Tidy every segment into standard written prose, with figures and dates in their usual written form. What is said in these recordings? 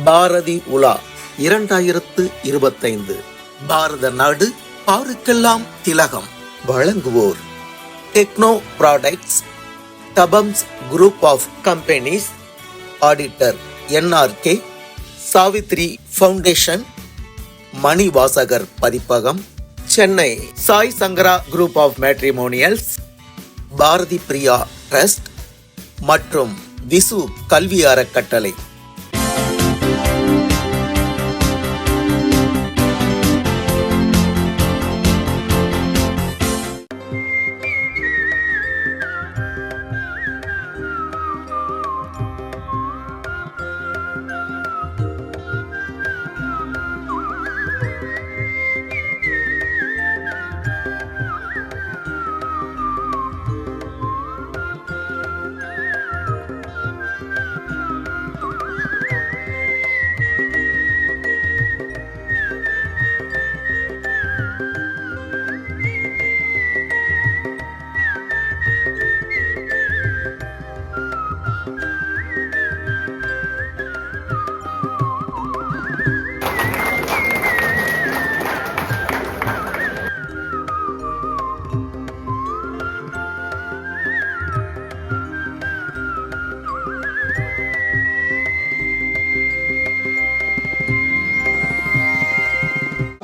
பாரதி உலா 2025 பாரத நாடு பாருக்கெல்லாம் திலகம். வழங்குவோர் டெக்னோ ப்ராடக்ட்ஸ், தபம்ஸ் group of companies, auditor NRK, Savitri foundation, Manivasagar பதிப்பகம், Chennai Sai Sankara group of matrimonials, Bharathi Priya trust மற்றும் விசு கல்வி அறக்கட்டளை.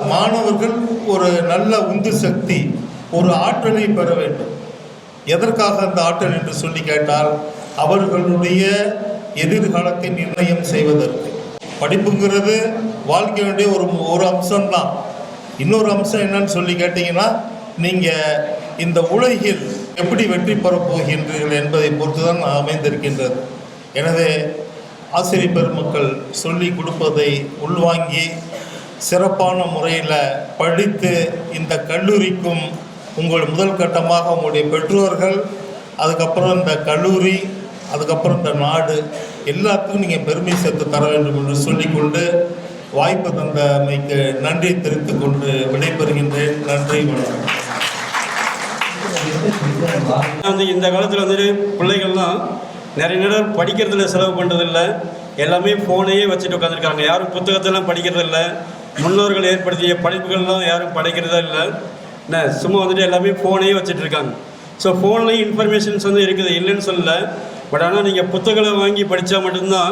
மாணவர்கள் ஒரு நல்ல உந்து சக்தி, ஒரு ஆற்றலை பெற வேண்டும். எதற்காக அந்த ஆற்றல் என்று சொல்லி கேட்டால், அவர்களுடைய எதிர்காலத்தை நிர்ணயம் செய்வதற்கு. படிப்புங்கிறது வாழ்க்கையுடைய ஒரு அம்சம்தான். இன்னொரு அம்சம் என்னன்னு சொல்லி கேட்டிங்கன்னா, நீங்கள் இந்த உலகில் எப்படி வெற்றி பெறப் போகின்றீர்கள் என்பதை பொறுத்து தான் அமைந்திருக்கின்றது. எனவே ஆசிரியர் பெருமக்கள் சொல்லி கொடுப்பதை உள்வாங்கி சிறப்பான முறையில் படித்து இந்த கல்லூரிக்கும் உங்கள் முதல் கட்டமாக உங்களுடைய பெற்றோர்கள், அதுக்கப்புறம் இந்த கல்லூரி, அதுக்கப்புறம் இந்த நாடு எல்லாத்துக்கும் நீங்கள் பெருமை சேர்த்து தர வேண்டும் என்று சொல்லிக்கொண்டு வாய்ப்பு தந்தமைக்கு நன்றி தெரிவித்துக் கொண்டு விடைபெறுகின்றேன். நன்றி, வணக்கம். இந்த காலத்தில் வந்துட்டு பிள்ளைகள்லாம் நிறைய நேரம் படிக்கிறதுல செலவு பண்ணுறதில்ல, எல்லாமே ஃபோனையே வச்சுட்டு உட்காந்துருக்காங்க. யாரும் புத்தகத்தெல்லாம் படிக்கிறதில்ல, முன்னோர்கள் ஏற்படுத்திய படிப்புகள்லாம் யாரும் படிக்கிறதா இல்லை. என்ன சும்மா வந்துட்டு எல்லாமே ஃபோனையே வச்சுட்ருக்காங்க. ஸோ ஃபோன்லேயும் இன்ஃபர்மேஷன்ஸ் வந்து இருக்குது, இல்லைன்னு சொல்லலை. பட் ஆனால் நீங்கள் புத்தகங்களை வாங்கி படித்தா மட்டும்தான்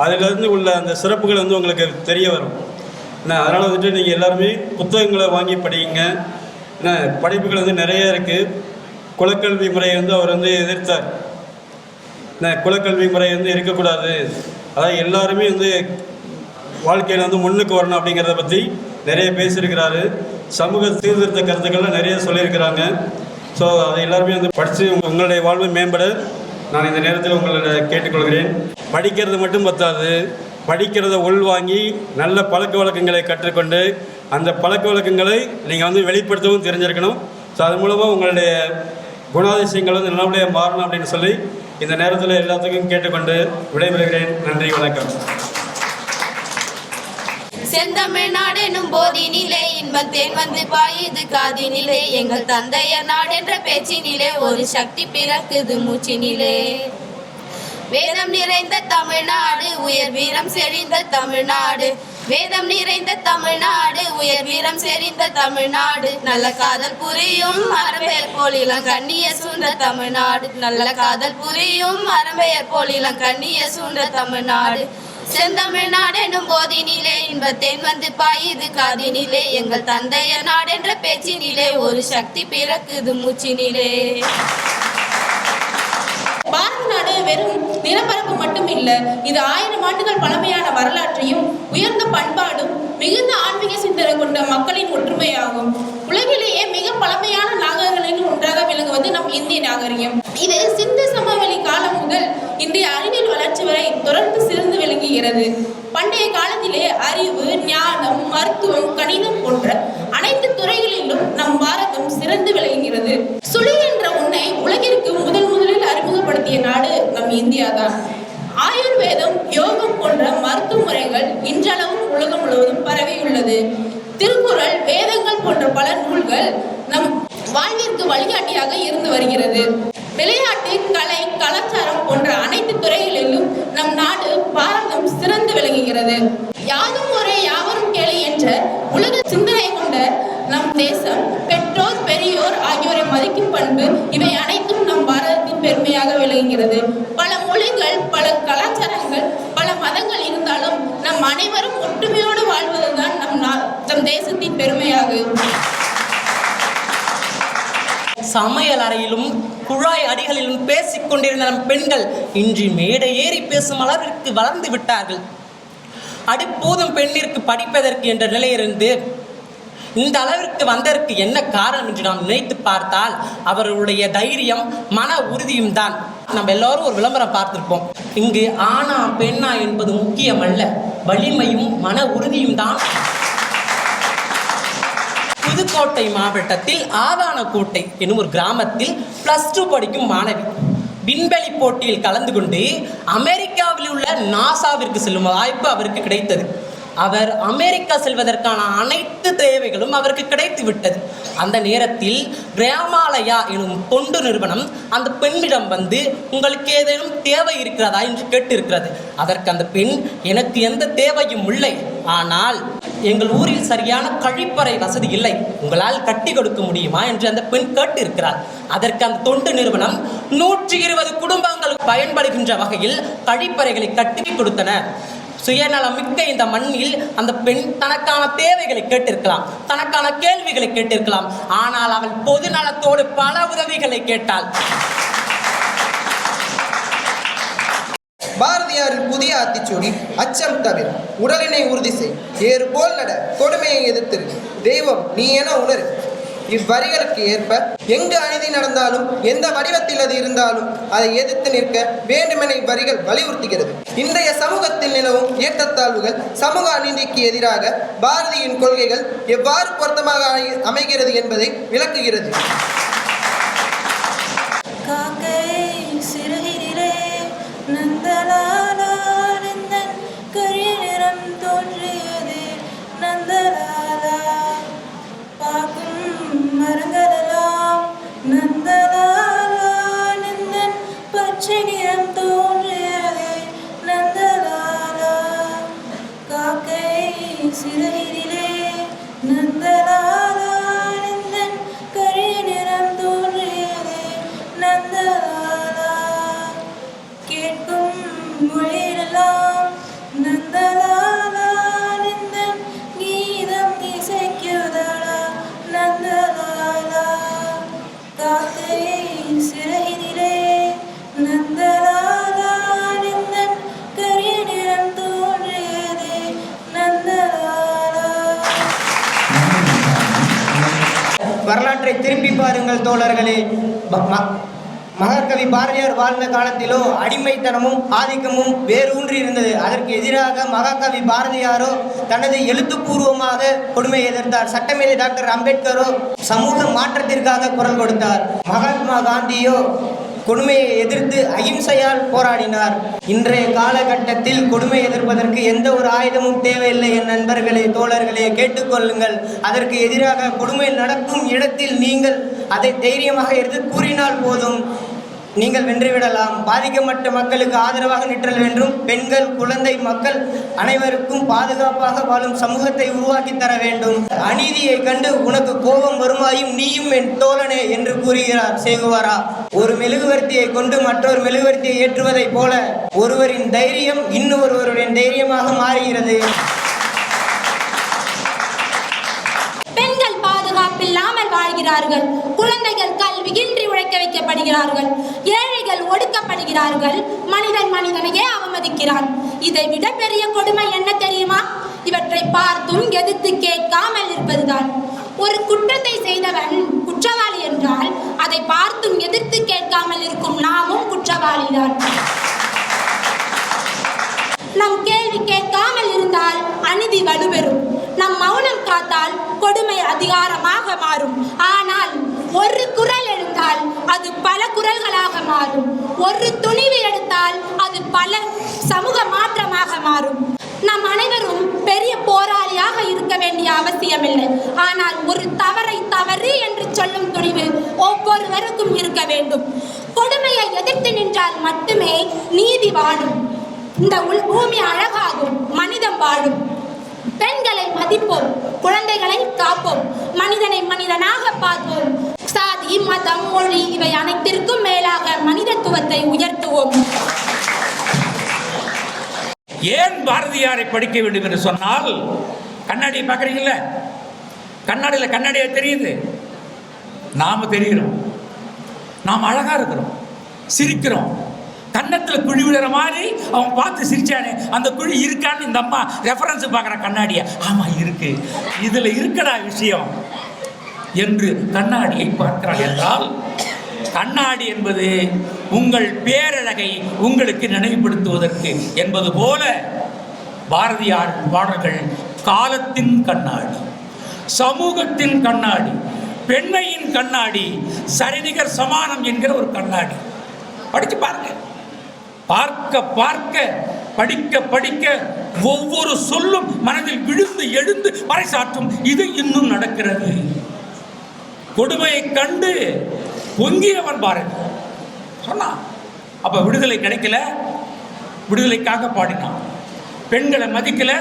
அதிலேருந்து உள்ள அந்த சிறப்புகள் வந்து உங்களுக்கு தெரிய வரும். என்ன அதனால் வந்துட்டு நீங்கள் எல்லாருமே புத்தகங்களை வாங்கி படிங்க. என்ன படிப்புகள் வந்து நிறைய இருக்குது. குலக்கல்வி முறையை வந்து அவர் வந்து எதிர்த்தார். என்ன குலக்கல்வி முறை வந்து இருக்கக்கூடாது, அதாவது எல்லாருமே வந்து வாழ்க்கையில் வந்து முன்னுக்கு வரணும் அப்படிங்கிறத பற்றி நிறைய பேசியிருக்கிறாரு. சமூக சீர்திருத்த கருத்துக்கள்லாம் நிறைய சொல்லியிருக்கிறாங்க. ஸோ அதை எல்லாருமே வந்து படித்து உங்களுடைய வாழ்வை மேம்பட நான் இந்த நேரத்தில் உங்களை கேட்டுக்கொள்கிறேன். படிக்கிறது மட்டும் பத்தாது, படிக்கிறத உள்வாங்கி நல்ல பழக்க வழக்கங்களை கற்றுக்கொண்டு அந்த பழக்க வழக்கங்களை நீங்கள் வந்து வெளிப்படுத்தவும் தெரிஞ்சிருக்கணும். ஸோ அது மூலமாக உங்களுடைய குணாதிசயங்கள் வந்து நல்லபடியாக மாறணும் அப்படின்னு சொல்லி இந்த நேரத்தில் எல்லாத்துக்கும் கேட்டுக்கொண்டு விடைபெறுகிறேன். நன்றி, வணக்கம். செந்தமிழ்நாடு எனும் போதினிலே இன்பத்தேன் வந்து பாயுது காதினிலே, எங்கள் தந்தையர் நாடென்ற பேச்சினிலே ஒரு சக்தி பிறக்குது மூச்சினிலே. வேதம் நிறைந்த தமிழ்நாடு, உயர் வீரம் செறிந்த தமிழ்நாடு. வேதம் நிறைந்த தமிழ்நாடு, உயர் வீரம் செறிந்த தமிழ்நாடு. நல்ல காதல் புரியும் அறம்பெயர் போல் இளம் கண்ணிய சூழ்ந்த தமிழ்நாடு. நல்ல காதல் புரியும் அறம்பெயர் போல் இளம் கண்ணிய சூழ்ந்த தமிழ்நாடு. செந்தமிழ்நாடு எனும் போதினிலே இன்பத்தேன் வந்து பாயுது காதினிலே, எங்கள் தந்தையர் நாடென்ற பேச்சினிலே ஒரு சக்தி பிறக்குது மூச்சினிலே. பாரத நாடு வெறும் நிலப்பரப்பு மட்டும் இல்ல, இது 1000 ஆண்டுகள் பழமையான வரலாற்றையும் உயர்ந்த பண்பாடும் மிகுந்த ஆன்மீக சிந்தனை கொண்ட மக்களின் ஒற்றுமையாகும். உலகிலேயே மிக பழமையான நாகரிகங்களில் ஒன்றாக விளங்குவது நம் இந்திய நாகரிகம். இது சிந்து சமவெளி காலம் முதல் இன்றைய அறிவியல் வளர்ச்சி வரை தொடர்ந்து சிறந்து விளங்குகிறது. பண்டைய காலத்திலே அறிவு, ஞானம், மருத்துவம், கணிதம் போன்ற அனைத்து துறைகளிலும் நம் பாரதம் சிறந்து விளங்குகிறது. சுழி என்ற ஒன்றை உலகிற்கு முதலில் அறிமுகப்படுத்திய நாடு நம் இந்தியா தான். ஆயுர்வேதம், யோகம் போன்ற மருத்துவ முறைகள் இன்றளவும் உலகம் முழுவதும் பரவியுள்ளது. திருக்குறள், வேதங்கள் போன்ற பல நூல்கள் நம் வாழ்விற்கு வழிகாட்டியாக இருந்து வருகிறது. விளையாட்டு, கலை, கலாச்சாரம் போன்ற அனைத்து துறைகளிலும் நம் நாடு பாரதம் சிறந்து விளங்குகிறது. விளங்குகிறது. யாதும் ஒரே யாவரும் கேளு என்ற உலக சிந்தனை கொண்ட நம் தேசம் பெற்றோர் பெரியோர் ஆகியோரை மதிக்கும் பண்பு இவை அனைத்தும் நம் பாரதத்தின் பெருமையாக விளங்குகிறது. பல மொழிகள், பல கலாச்சாரங்கள், பல மதங்கள் இருந்தாலும் நம் அனைவரும் ஒற்றுமையோடு வாழ்வதுதான் நம் தேசத்தின் பெருமையாகும். சமையல் அறையிலும் குழாய் அடிகளிலும் பேசிக் கொண்டிருந்த நம் பெண்கள் இன்று மேடை ஏறி பேசும் அளவிற்கு வளர்ந்து விட்டார்கள். அடுப்போதும் பெண்ணிற்கு படிப்பதற்கு என்ற நிலையிலிருந்து இந்த அளவிற்கு வந்ததற்கு என்ன காரணம் என்று நாம் நினைத்து பார்த்தால் அவர்களுடைய தைரியம், மன உறுதியும் தான். நம்ம எல்லாரும் ஒரு விளம்பரம் பார்த்திருப்போம். இங்கு ஆணா பெண்ணா என்பது முக்கியமல்ல, வலிமையும் மன உறுதியும் தான். புதுக்கோட்டை மாவட்டத்தில் ஆதானக்கோட்டை என்னும் ஒரு கிராமத்தில் +2 படிக்கும் மாணவி விண்வெளி போட்டியில் கலந்து கொண்டு அமெரிக்காவில் உள்ள நாசாவிற்கு செல்லும் வாய்ப்பு அவருக்கு கிடைத்தது. அவர் அமெரிக்கா செல்வதற்கான அனைத்து தேவைகளும் அவருக்கு கிடைத்து விட்டது. அந்த நேரத்தில் கிராமாலயா எனும் தொண்டு நிறுவனம் அந்த பெண்ணிடம் வந்து, உங்களுக்கு ஏதேனும் தேவை இருக்கிறதா என்று கேட்டிருக்கிறது. அதற்கு அந்த பெண், எனக்கு எந்த தேவையும் இல்லை, ஆனால் எங்கள் ஊரில் சரியான கழிப்பறை வசதி இல்லை, உங்களால் கட்டி கொடுக்க முடியுமா என்று அந்த பெண் கேட்டிருக்கிறார். அதற்கு அந்த தொண்டு நிறுவனம் 120 குடும்பங்கள் பயன்படுகின்ற வகையில் கழிப்பறைகளை கட்டி கொடுத்தனர். சுயநலமிக்க இந்த மண்ணில் அந்த பெண் தனக்கான தேவைகளை கேட்டிருக்கலாம், தனக்கான கேள்விகளை கேட்டிருக்கலாம். ஆனால் அவள் பொது நலத்தோடு பல உதவிகளை கேட்டாள். பாரதியாரின் புதிய ஆத்திச்சூடி அச்சம் தவிர உடலினை உறுதி செய், ஏறு போல் நட, கொடுமையை எதிர்த்திரு, தெய்வம் நீ என உணரு. இவ்வரிகளுக்கு ஏற்ப எங்கு அநீதி நடந்தாலும் எந்த வடிவத்தில் அது இருந்தாலும் அதை எதிர்த்து நிற்க வேண்டுமென இவ்வரிகள் வலியுறுத்துகிறது. இன்றைய சமூகத்தில் நிலவும் ஏற்றத்தாழ்வுகள், சமூக அநீதிக்கு எதிராக பாரதியின் கொள்கைகள் எவ்வாறு பொருத்தமாக அமைகிறது என்பதை விளக்குகிறது. மரங்களெல்லாம் நந்தலாலா நந்தன் பச்சை நிறம் தோன்றியதே நந்தலாலா, காக்கை சிறையிலே நந்தலாலா நந்தன் கரிய நிறம் தோன்றியதே நந்தலாலா, கேட்கும் மொழியிலெல்லாம் நந்தலாலா நந்தன் கீதம் இசைக்குதடா நந்தலாலா, காக்கை சிறையிலே நந்தலாலா நந்தன் கரிய நிறம் தோன்றியதே நந்தலாலா. வரலாற்றை திருப்பி பாருங்கள் தோழர்களே. மகாகவி பாரதியார் வாழ்ந்த காலத்திலோ அடிமைத்தனமும் ஆதிக்கமும் வேரூன்றி இருந்தது. அதற்கு எதிராக மகாகவி பாரதியாரோ தனது எழுத்துப்பூர்வமாக கொடுமையை எதிர்த்தார். சட்டமேதை டாக்டர் அம்பேத்கரோ சமூக மாற்றத்திற்காக குரல் கொடுத்தார். மகாத்மா காந்தியோ கொடுமையை எதிர்த்து அகிம்சையால் போராடினார். இன்றைய காலகட்டத்தில் கொடுமை எதிர்ப்பதற்கு எந்த ஒரு ஆயுதமும் தேவையில்லை. என் நண்பர்களே, தோழர்களே, கேட்டுக்கொள்ளுங்கள். அதற்கு எதிராக கொடுமை நடக்கும் இடத்தில் நீங்கள் அதை தைரியமாக எடுத்து கூறினால் போதும், நீங்கள் வென்றுவிடலாம். பாதிக்கப்பட்ட மக்களுக்கு ஆதரவாக நிற்றல் வேண்டும். பெண்கள், குழந்தை, மக்கள் அனைவருக்கும் பாதுகாப்பாக வாழும் சமூகத்தை உருவாக்கி தர வேண்டும். அநீதியை கண்டு உனக்கு கோபம் வருமாயும் நீயும் என் தோழனே என்று கூறுகிறார் சேகுவாரா. ஒரு மெழுகுவர்த்தியை கொண்டு மற்றொரு மெழுகுவர்த்தியை ஏற்றுவதைப் போல ஒருவரின் தைரியம் இன்னொருவருடைய தைரியமாக மாறுகிறது. பெண்கள் பாதுகாப்பில்லாமல் வாழ்கிறார்கள். குழந்தைகள் கல்வியின்றி உழைக்க வைக்கப்படுகிறார்கள். ஏழைகள் ஒடுக்கப்படுகிறார்கள். மனிதன் மனிதனையே அவமதிக்கிறான். இதை விட பெரிய கொடுமை என்ன தெரியுமா? இவற்றை பார்த்தும் எதிர்த்து கேட்காமல் இருப்பதுதான். ஒரு குற்றத்தை செய்தவன் குற்றவாளி என்றால் அதை பார்த்தும் எதிர்த்து கேட்காமல் இருக்கும் நாமும் குற்றவாளிதான். நம் கேள்வி கேட்காமல் இருந்தால் அநீதி வலுப்பெறும். நம் மௌனம் காத்தால் கொடுமை அதிகாரமாக மாறும். ஆனால் ஒரு குரல் எடுத்தால் அது பல குரல்களாக மாறும். ஒரு துணிவு எடுத்தால் அது பல சமூக மாற்றமாக மாறும். நம் அனைவரும் பெரிய போராளியாக இருக்க வேண்டிய அவசியமில்லை. ஆனால் ஒரு தவறை தவறு என்று சொல்லும் துணிவு ஒவ்வொருவருக்கும் இருக்க வேண்டும். கொடுமையை எதிர்த்து நின்றால் மட்டுமே நீதி வாழும். இந்த பூமி அழகாகும். மனித பாடும். பெண்களை மதிப்போம், குழந்தைகளை காப்போம், மனிதனை மனிதனாக பார்ப்போம். சாதி, மதம், மொழி இவை அனைத்திற்கும் மேலாக மனிதத்துவத்தை உயர்த்துவோம். ஏன் பாரதியாரை படிக்க வேண்டும் என்று சொன்னால், கண்ணாடியை பார்க்குறீங்கள, கண்ணாடியில் கண்ணாடியாக தெரியுது, நாம் தெரிகிறோம், நாம் அழகாக இருக்கிறோம், சிரிக்கிறோம். கன்னத்தில் குழி விடுற மாதிரி அவன் பார்த்து சிரிச்சானே, அந்த குழி இருக்கான்னு இந்த அம்மா ரெஃபரன்ஸ் பார்க்குற கண்ணாடியை, ஆமாம் இருக்கு, இதில் இருக்கடா விஷயம் என்று கண்ணாடியை பார்க்கிறான். என்றால் கண்ணாடி என்பது உங்கள் பேரழகை உங்களுக்கு நினைவுபடுத்துவதற்கு என்பது போல பாரதியார் பாடல்கள் காலத்தின் கண்ணாடி, சமூகத்தின் கண்ணாடி, பெண்மையின் கண்ணாடி, சரிநிகர் சமானம் என்கிற ஒரு கண்ணாடி. படித்து பாருங்க. பார்க்க பார்க்க, படிக்க படிக்க ஒவ்வொரு சொல்லும் மனதில் விழுந்து எழுந்து பறைசாற்றும். இது இன்னும் நடக்கிறது. கொடுமையை கண்டு பொங்கியவன் பாரதி சொன்னான். அப்ப விடுதலை கிடைக்கல, விடுதலைக்காக பாடினான். பெண்களை மதிக்கல,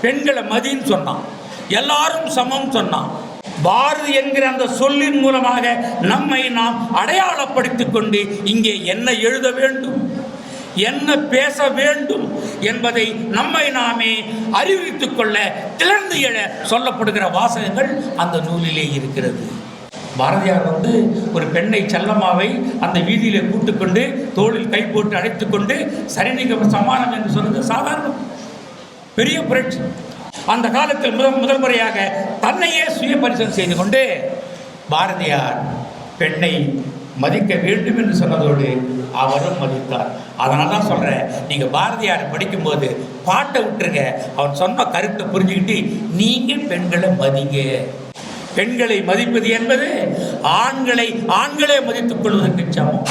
பெண்களை மதின்னு சொன்னான். எல்லாரும் சமம் சொன்னான். பாரதி என்கிற அந்த சொல்லின் மூலமாக நம்மை நாம் அடையாளப்படுத்திக் கொண்டு இங்கே என்ன எழுத வேண்டும், என்ன பேச வேண்டும் என்பதை நம்மை நாமே அறிவித்துக் கொள்ள திறந்து எழ சொல்லப்படுகிற வாசகங்கள் அந்த நூலிலே இருக்கிறது. பாரதியார் ஒரு பெண்ணை செல்லம்மாவை அந்த வீதியிலே கூட்டுக்கொண்டு தோளில் கை போட்டு அழைத்து கொண்டு சரிநிகர் சமானம் என்று சொன்னது சாதாரணம், பெரிய புரட்சி. அந்த காலத்தில் முதல் முறையாக தன்னையே சுய பரிசோதனை செய்து கொண்டு பாரதியார் பெண்ணை மதிக்க வேண்டும் என்று சொன்னதோடு அவரும் மதித்தார். அதனால தான் சொல்கிறேன், நீங்கள் பாரதியாரை படிக்கும்போது பாட்டை விட்டுருங்க, அவன் சொன்ன கருத்தை புரிஞ்சுக்கிட்டு நீங்கள் பெண்களை மதிங்க. பெண்களை மதிப்பது என்பது ஆண்களே மதித்துக் கொள்வதற்கு சமம்.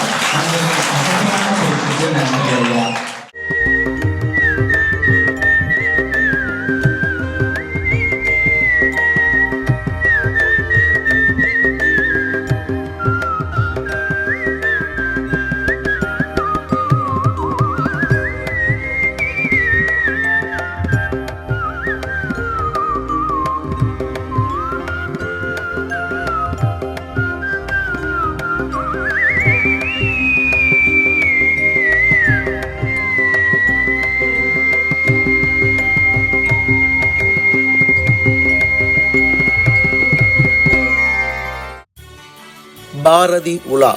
பாரதி உலா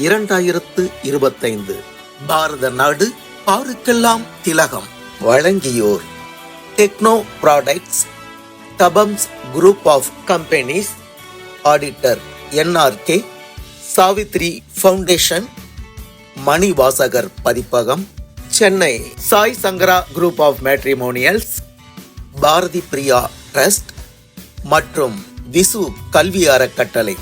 2025 பாரத நாடு பாருக்கெல்லாம் திலகம். வழங்கியோர் டெக்னோ ப்ராடக்ட்ஸ், தபம்ஸ் group of companies, auditor NRK, Savitri foundation, Manivasagar பதிப்பகம், Chennai Sai Sankara group of matrimonials, Bharathi Priya trust மற்றும் விசு கல்வி அறக்கட்டளை.